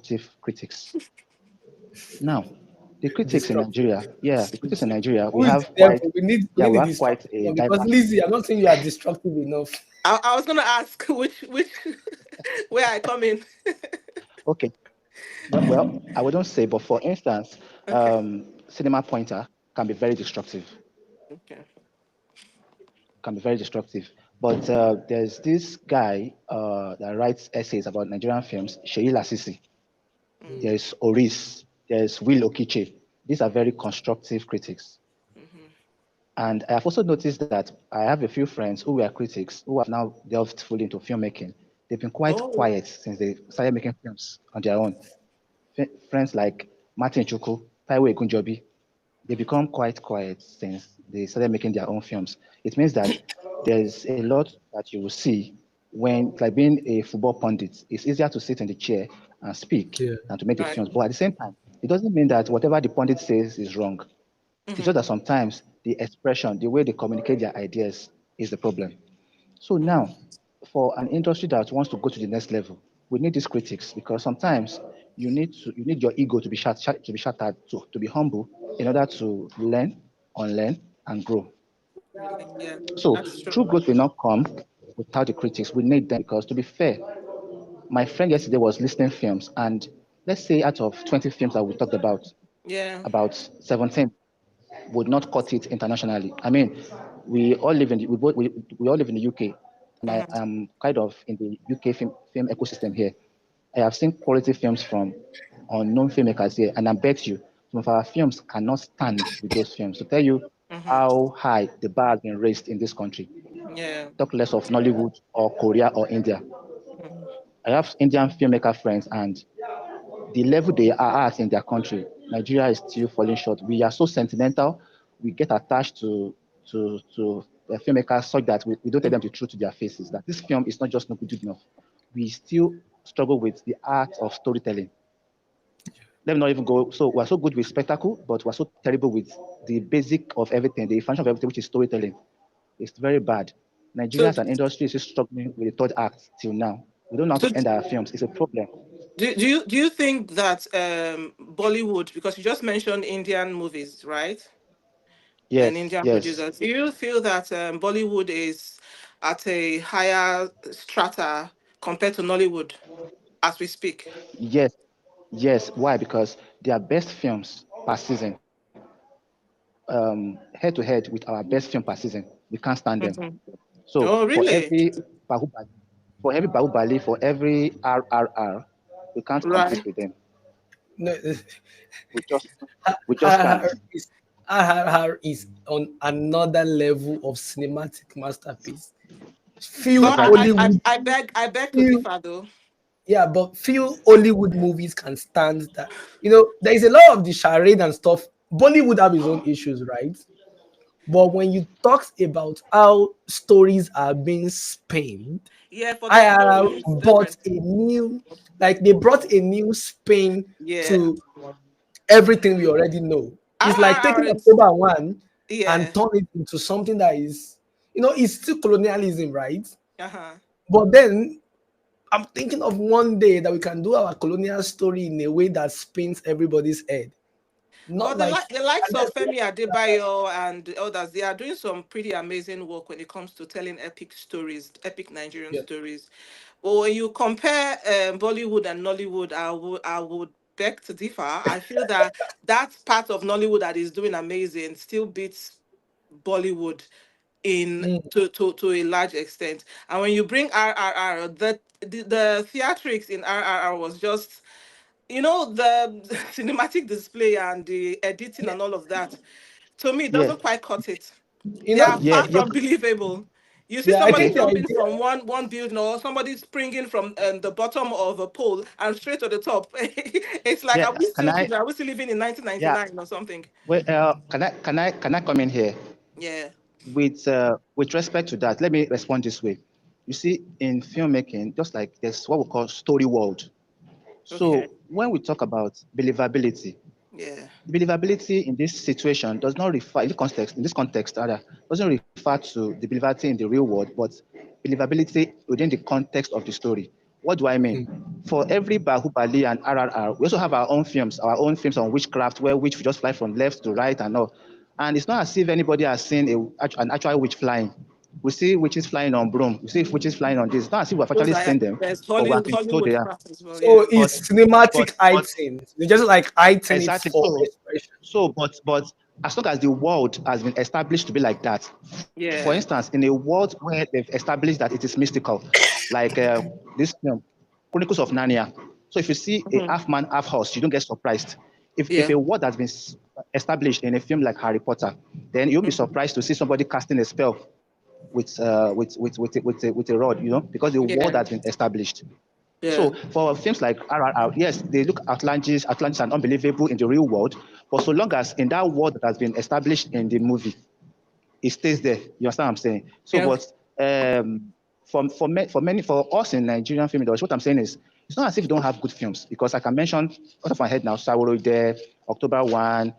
destructive critics. Now, the critics in Destructive. Nigeria, yeah, the critics in Nigeria, Who is the therefore? We yeah, need we the have quite destructive a one because diverse. Lizzie, I'm not saying you are destructive enough. I was gonna ask which where I come in. Okay, well, I wouldn't say, but for instance, Okay. Cinema Pointer can be very destructive. Okay. Can be very destructive. But there's this guy that writes essays about Nigerian films, Sheila Lasisi. Mm, There's Oris. There's Will Okiche. These are very constructive critics. mm-hmm. And I have also noticed that I have a few friends who were critics who have now delved fully into filmmaking. They've been quite Oh. quiet since they started making films on their own. Friends like Martin Chuku, Taiwo Egunjobi, they become quite quiet since they started making their own films. It means that there's a lot that you will see when, like being a football pundit, it's easier to sit in the chair and speak Yeah. than to make the Right. films. But at the same time, it doesn't mean that whatever the pundit says is wrong. It's just Mm-hmm. that sometimes the expression, the way they communicate their ideas is the problem. So Mm. now, for an industry that wants to go to the next level, we need these critics because sometimes you need your ego to be to be shattered to be humble in order to learn, unlearn, and grow. Really? Yeah, So that's true. true growth will not come without the critics. We need them because to be fair, my friend yesterday was listing films, and let's say out of 20 films that we talked Yeah. about 17 would not cut it internationally. I mean, we all live in the, we all live in the UK, and I Mm-hmm. am kind of in the UK film ecosystem here. I have seen quality films from unknown filmmakers here, and I bet you some of our films cannot stand with those films. To tell you Mm-hmm. how high the bar has been raised in this country. Yeah. Talk less of Nollywood or Korea or India. Mm-hmm. I have Indian filmmaker friends, and the level they are at in their country, Nigeria is still falling short. We are so sentimental. We get attached to the filmmakers such that we don't tell them the truth to their faces. That this film is not just not good enough. We still struggle with the art of storytelling. Let me not even go. So we're so good with spectacle, but we're so terrible with the basic of everything, the function of everything, which is storytelling. It's very bad. Nigeria So, as an industry is still struggling with the third act till now. We don't know how so to end our films. It's a problem. do you think that Bollywood, because you just mentioned Indian movies, right? And Yes, Indian yes. producers, do you feel that Bollywood is at a higher strata compared to Nollywood as we speak? Yes, yes. Why? Because their best films per season, head to head with our best film per season, we can't stand them. Mhm. So Oh, really? Bahubali, for every Bahubali, for every RRR, we can't Right. compete with them. No, We just we just can't. RRR is RRR is on another level of cinematic masterpiece. So Few I, I, Hollywood, I beg I beg to few differ though. yeah, but few Hollywood movies can stand that. There is a lot of the charade and stuff. Bollywood have its own issues, right? But when you talk about how stories are being spun, Yeah, for the IRR story, it's brought different. a new, like they brought a new spin Yeah. to everything we already know. It's like taking RRR is October 1 yeah. and turn it into something that is, it's still colonialism, right? Uh-huh. But then I'm thinking of one day that we can do our colonial story in a way that spins everybody's head. Well, Not like, the likes and of that's Femi Adebayo and the others, they are doing some pretty amazing work when it comes to telling epic stories, epic Nigerian yeah, stories. But when you compare Bollywood and Nollywood, I would beg to differ. I feel that that part of Nollywood that is doing amazing still beats Bollywood in mm, to a large extent. And when you bring RRR, the theatrics in RRR was just the cinematic display and the editing yeah, and all of that. To me, it Yeah, doesn't quite cut it. you They know, are yeah, far yeah. from believable. You see yeah, I somebody think Okay. the jumping idea, from one building or somebody springing from the bottom of a pole and straight to the top. It's like, Yeah. are we Can still I? children? Are we still living in Yeah. 1999 or something? Well, can I come in here? Yeah. With respect to that, let me respond this way. You see, in filmmaking, just like there's what we call story world. Okay. So when we talk about believability, Yeah. believability in this situation does not refer in this context rather, doesn't refer to the believability in the real world, but believability within the context of the story. What do I mean? for every Bahubali and RRR, we also have our own films on witchcraft, where witch just fly from left to right and all. And it's not as if anybody has seen an actual witch flying. We see witches flying on broom. We see witches flying on this. It's not as if we've Those actually are seen them, there's but we have Hollywood been told they Hollywood are. craft as well. So Yeah. But it's cinematic but items. They just like item it exactly. for expression. But as long as the world has been established to be like that, for Yeah. instance, in a world where they've established that it is mystical, like this film, Chronicles of Narnia. So if you see a Mhm. half man, half horse, you don't get surprised. If Yeah. a world has been established in a film like Harry Potter, then you'll be Mhm. surprised to see somebody casting a spell with a rod, because the world Yeah. has been established. Yeah. So for films like RRR, yes, they look Atlantis and unbelievable in the real world, but so long as in that world that has been established in the movie, it stays there. You understand what I'm saying? So, Yeah. but for us in Nigerian film industry, what I'm saying is it's not as if we don't have good films, because I can mention out of my head now, Saworo there, October 1,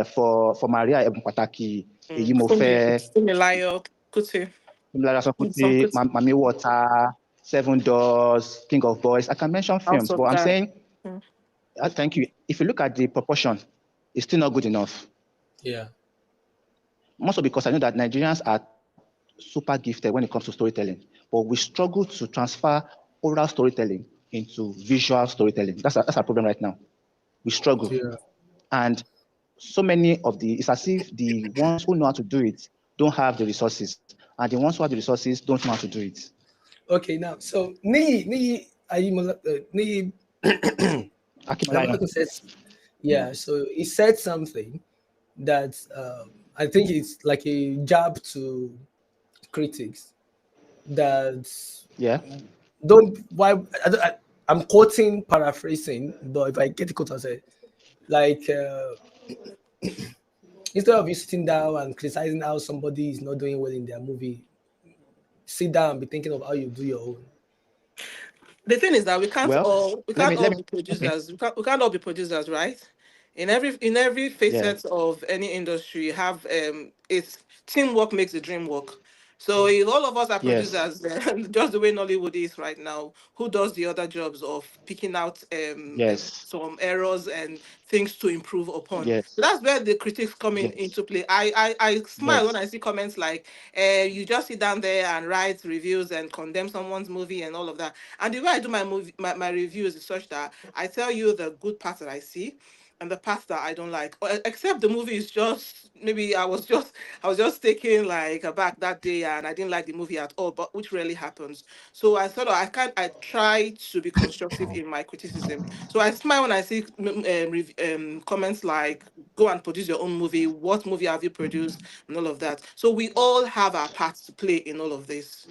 for Maria Ebunpataki, Eyimofe, Fumilayo Kuti. Lara Some Sokuti, Kuti. Mami Water, Seven Doors, King of Boys. I can mention House films, but of I'm God. saying, Mm. thank you. If you look at the proportion, it's still not good enough. Yeah. Mostly because I know that Nigerians are super gifted when it comes to storytelling, but we struggle to transfer oral storytelling into visual storytelling. That's our problem right now. We struggle. Yeah. And so many it's as if the ones who know how to do it don't have the resources, and the ones who have the resources don't know how to do it. Okay, now so Nii Akimalayan. says, yeah. So he said something that I think it's like a jab to critics that Yeah. don't why I'm quoting, paraphrasing, but if I get the quote, I say like instead of you sitting down and criticizing how somebody is not doing well in their movie, sit down and be thinking of how you do your own. The thing is that we can't Well, all we let can't me let all me be okay. producers. We can't all be producers, right? In every Yeah. facet of any industry, you have it's teamwork makes the dream work. So if all of us are Yes. producers, just the way Nollywood is right now, who does the other jobs of picking out Yes. some errors and things to improve upon? So Yes. that's where the critics come in Yes. into play. I smile when Yes. I see comments like, you just sit down there and write reviews and condemn someone's movie and all of that. And the way I do my reviews is such that I tell you the good parts that I see and the parts that I don't like. Except the movie is just maybe I was just taken like aback that day and I didn't like the movie at all, but which rarely happens. So I try to be constructive in my criticism. So I smile when I see comments like, go and produce your own movie. What movie have you produced? And all of that. So we all have our parts to play in all of this.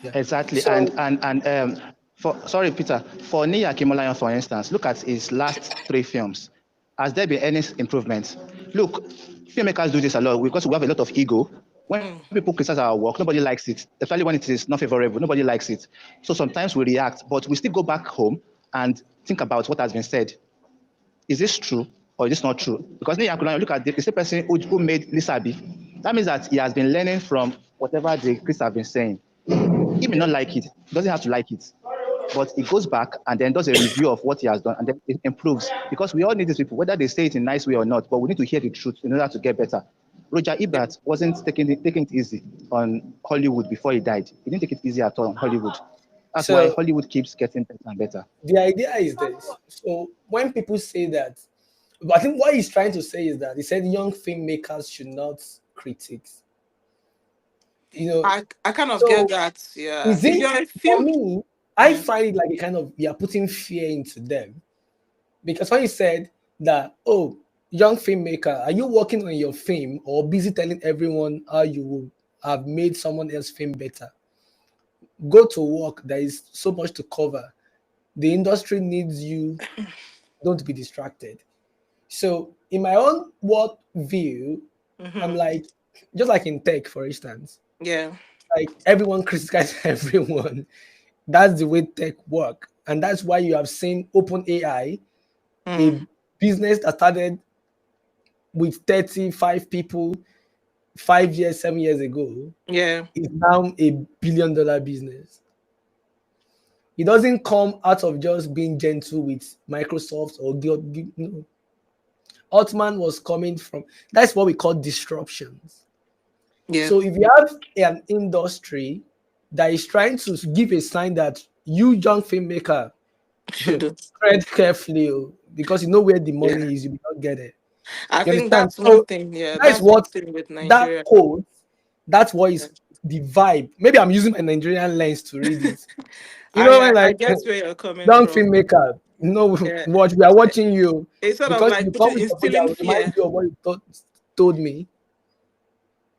Yeah. Exactly. And So and and for sorry, Peter, for Nia Kimolayan, for instance, look at his last three films. Has there been any improvement? Look, filmmakers do this a lot because we have a lot of ego. When Mm. people criticize our work, nobody likes it, especially when it is not favorable. Nobody likes it. So sometimes we react, but we still go back home and think about what has been said. Is this true or is this not true? Because then you look at the same person who made Lisabi. That means that he has been learning from whatever the critics have been saying. He may yeah. not like it, he doesn't have to like it, but he goes back and then does a review of what he has done and then it improves. Because we all need these people, whether they say it in a nice way or not, but we need to hear the truth in order to get better. Roger Yeah. Ebert wasn't taking it easy on Hollywood before he died. He didn't take it easy at all on Hollywood. That's why So Hollywood keeps getting better and better. the idea is this. So when people say that, but I think what he's trying to say is that he said young filmmakers should not critique. You know, I kind of get so that. Yeah. is If it you're a for film, me? I yeah. find it like a kind of you are putting fear into them because when you said that, oh, young filmmaker, are you working on your film or busy telling everyone how you will have made someone else's film better? Go to work. There is so much to cover. The industry needs you. Don't be distracted. So, in my own world view, I'm Hmm. like, just like in tech, for instance, Yeah. like everyone criticizes everyone. That's the way tech work, and that's why you have seen OpenAI, Mm. a business that started with 35 people 5 years, 7 years ago, Yeah. is now a $1 billion business. It doesn't come out of just being gentle with Microsoft or no. Altman was coming from, that's what we call disruptions. Yeah. So if you have an industry that is trying to give a sign that you young filmmaker Shouldn't. tread carefully, oh, because you know where the Yeah. money is, you will not get it. I You think understand? that's one So thing. Yeah, that is that's one what thing with that Nigeria. code, that's what Yeah. is the vibe. Maybe I'm using my Nigerian lens to read it. You know, I when I like guess where you're coming young from. filmmaker, you know, Yeah. watch, we are watching you It's sort of because like you come putting with something that instilling will remind fear. you of what you told me.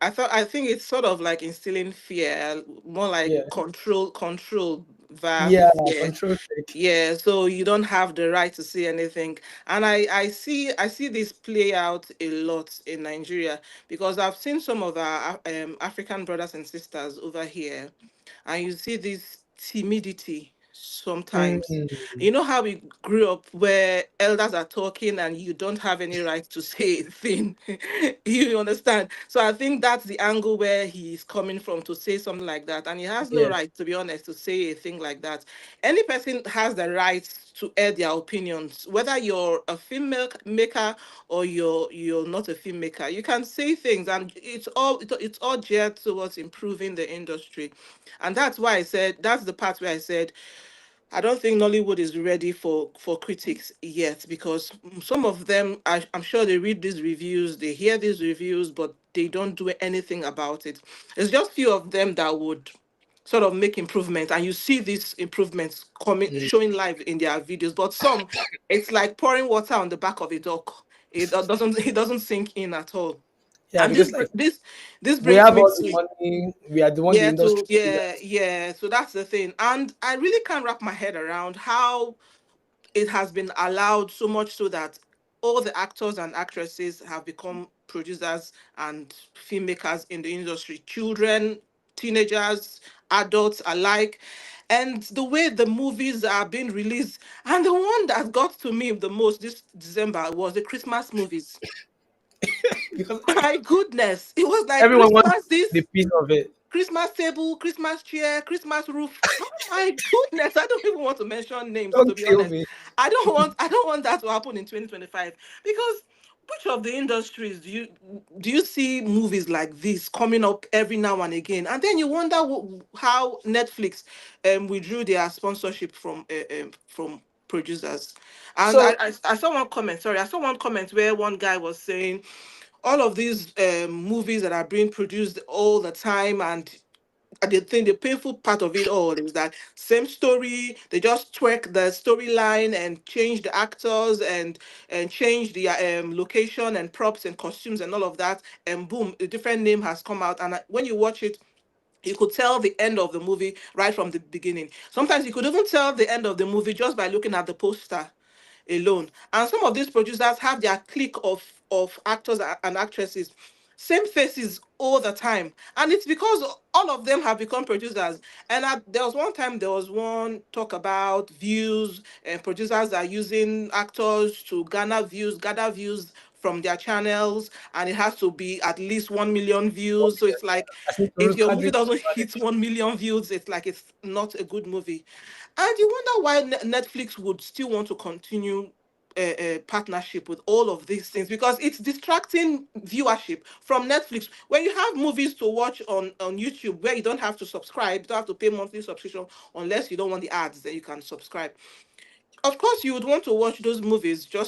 I think it's sort of like instilling fear, more like Yeah. control via Yeah, fear. control freak. Yeah, so you don't have the right to say anything. And I see this play out a lot in Nigeria because I've seen some of our African brothers and sisters over here, and you see this timidity sometimes. Mm, You know how we grew up where elders are talking and you don't have any right to say a thing. You understand? So I think that's the angle where he's coming from to say something like that. And he has no yeah, right, to be honest, to say a thing like that. Any person has the right to air their opinions, whether you're a maker or you're not a filmmaker. You can say things, and it's all geared towards improving the industry. And that's why I said that's the part where I said I don't think Nollywood is ready for critics yet because some of them, I'm sure they read these reviews, they hear these reviews, but they don't do anything about it. It's just few of them that would sort of make improvements, and you see these improvements coming mm, showing live in their videos. But some, it's like pouring water on the back of a duck. It doesn't sink in at all. yeah. And Because like this we brings have me all the to money, we are the one the industry figures. yeah. So that's the thing, and I really can't wrap my head around how it has been allowed so much so that all the actors and actresses have become producers and filmmakers in the industry. Children, teenagers, adults alike. And the way the movies are being released, and the one that got to me the most this December was the Christmas movies. Because My goodness, it was like everyone wants Christmas the this, piece of it. Christmas table, Christmas chair, Christmas roof. Oh my goodness, I don't even want to mention names to Don't be kill honest. me. I don't want that to happen in 2025 because which of the industries do you see movies like this coming up every now and again? And then you wonder how Netflix withdrew their sponsorship from producers. And So I saw one comment, sorry, I saw one comment where one guy was saying all of these movies that are being produced all the time and the thing, the painful part of it all is that same story, they just twerk the storyline and change the actors and change the location and props and costumes and all of that, and boom, a different name has come out. And when you watch it, you could tell the end of the movie right from the beginning. Sometimes you could even tell the end of the movie just by looking at the poster alone. And some of these producers have their clique of actors and actresses, same faces all the time, and it's because all of them have become producers. And there was one time there was one talk about views, and producers are using actors to gather views from their channels, and it has to be at least 1 million views. So it's like I think if your Can't movie read doesn't hit 1 million views, it's like it's not a good movie. And you wonder why Netflix would still want to continue a partnership with all of these things because it's distracting viewership from Netflix. When you have movies to watch on YouTube where you don't have to subscribe, you don't have to pay monthly subscription unless you don't want the ads, then you can subscribe. Of course, you would want to watch those movies just